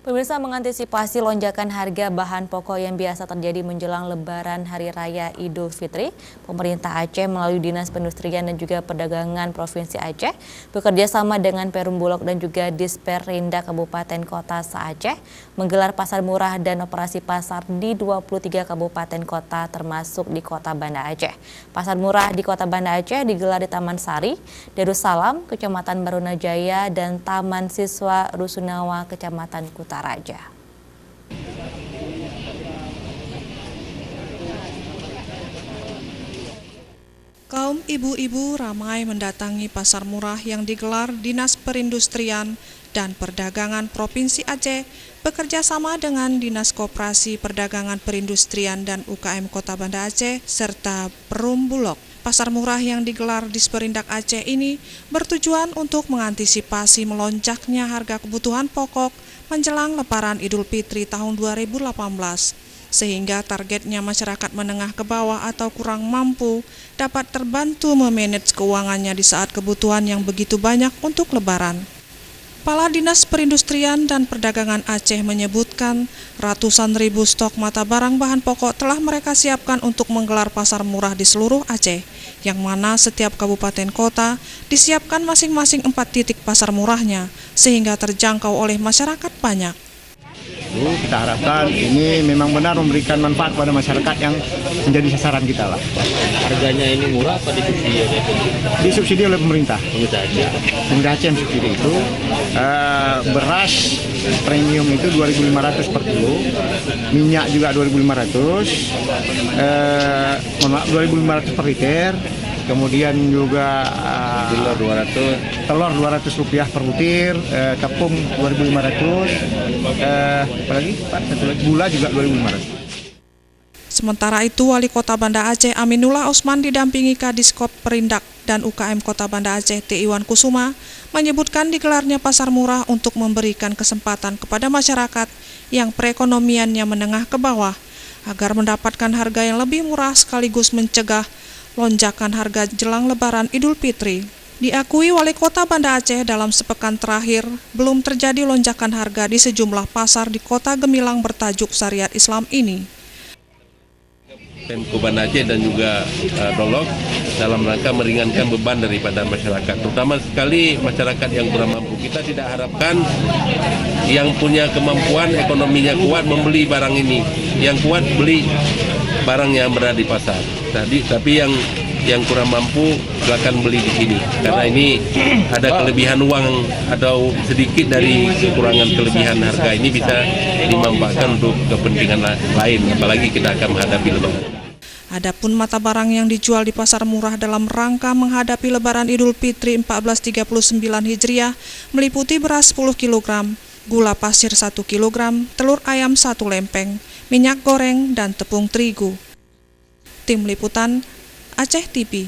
Pemirsa, mengantisipasi lonjakan harga bahan pokok yang biasa terjadi menjelang Lebaran Hari Raya Idul Fitri, pemerintah Aceh melalui Dinas Perindustrian dan juga Perdagangan Provinsi Aceh bekerja sama dengan Perum Bulog dan juga Disperindak Kabupaten Kota se-Aceh menggelar pasar murah dan operasi pasar di 23 kabupaten kota termasuk di Kota Banda Aceh. Pasar murah di Kota Banda Aceh digelar di Taman Sari, Darussalam, Kecamatan Barunajaya, dan Taman Siswa Rusunawa, Kecamatan Kutaraja. Kaum ibu-ibu ramai mendatangi pasar murah yang digelar Dinas Perindustrian dan Perdagangan Provinsi Aceh bekerja sama dengan Dinas Koperasi Perdagangan Perindustrian dan UKM Kota Banda Aceh serta Perum Bulog. Pasar murah yang digelar Disperindak Aceh ini bertujuan untuk mengantisipasi melonjaknya harga kebutuhan pokok menjelang Lebaran Idul Fitri tahun 2018, sehingga targetnya masyarakat menengah ke bawah atau kurang mampu dapat terbantu memanage keuangannya di saat kebutuhan yang begitu banyak untuk Lebaran. Kepala Dinas Perindustrian dan Perdagangan Aceh menyebutkan ratusan ribu stok mata barang bahan pokok telah mereka siapkan untuk menggelar pasar murah di seluruh Aceh, yang mana setiap kabupaten kota disiapkan masing-masing 4 titik pasar murahnya, sehingga terjangkau oleh masyarakat banyak. Kita harapkan ini memang benar memberikan manfaat pada masyarakat yang menjadi sasaran kita lah. Harganya ini murah apa disubsidi oleh pemerintah? Disubsidi oleh pemerintah. Pemerintah Aceh yang subsidi itu beras premium itu 2.500 per kilo, minyak juga 2.500, 2.500 per liter. Kemudian juga telur 200 rupiah per butir, tepung 2.500, apalagi Pak, satu lagi gula juga 2.500. Sementara itu, Wali Kota Banda Aceh Aminullah Osman didampingi Kadiskop Perindak dan UKM Kota Banda Aceh T. Iwan Kusuma menyebutkan digelarnya pasar murah untuk memberikan kesempatan kepada masyarakat yang perekonomiannya menengah ke bawah agar mendapatkan harga yang lebih murah sekaligus mencegah lonjakan harga jelang Lebaran Idul Fitri. Diakui Wali Kota Banda Aceh dalam sepekan terakhir belum terjadi lonjakan harga di sejumlah pasar di Kota Gemilang bertajuk Syariat Islam ini. Pemko Banda Aceh dan juga Dolog dalam rangka meringankan beban daripada masyarakat, terutama sekali masyarakat yang kurang mampu. Kita tidak harapkan yang punya kemampuan ekonominya kuat membeli barang ini, yang kuat beli barang yang berada di pasar. Tapi yang kurang mampu silakan beli di sini, karena ini ada kelebihan uang atau sedikit dari kekurangan kelebihan harga ini bisa dimanfaatkan untuk kepentingan lain, apalagi kita akan menghadapi Lebaran. Adapun mata barang yang dijual di pasar murah dalam rangka menghadapi Lebaran Idul Fitri 1439 Hijriah meliputi beras 10 kg, gula pasir 1 kg, telur ayam 1 lempeng, minyak goreng, dan tepung terigu. Tim Liputan Aceh TV.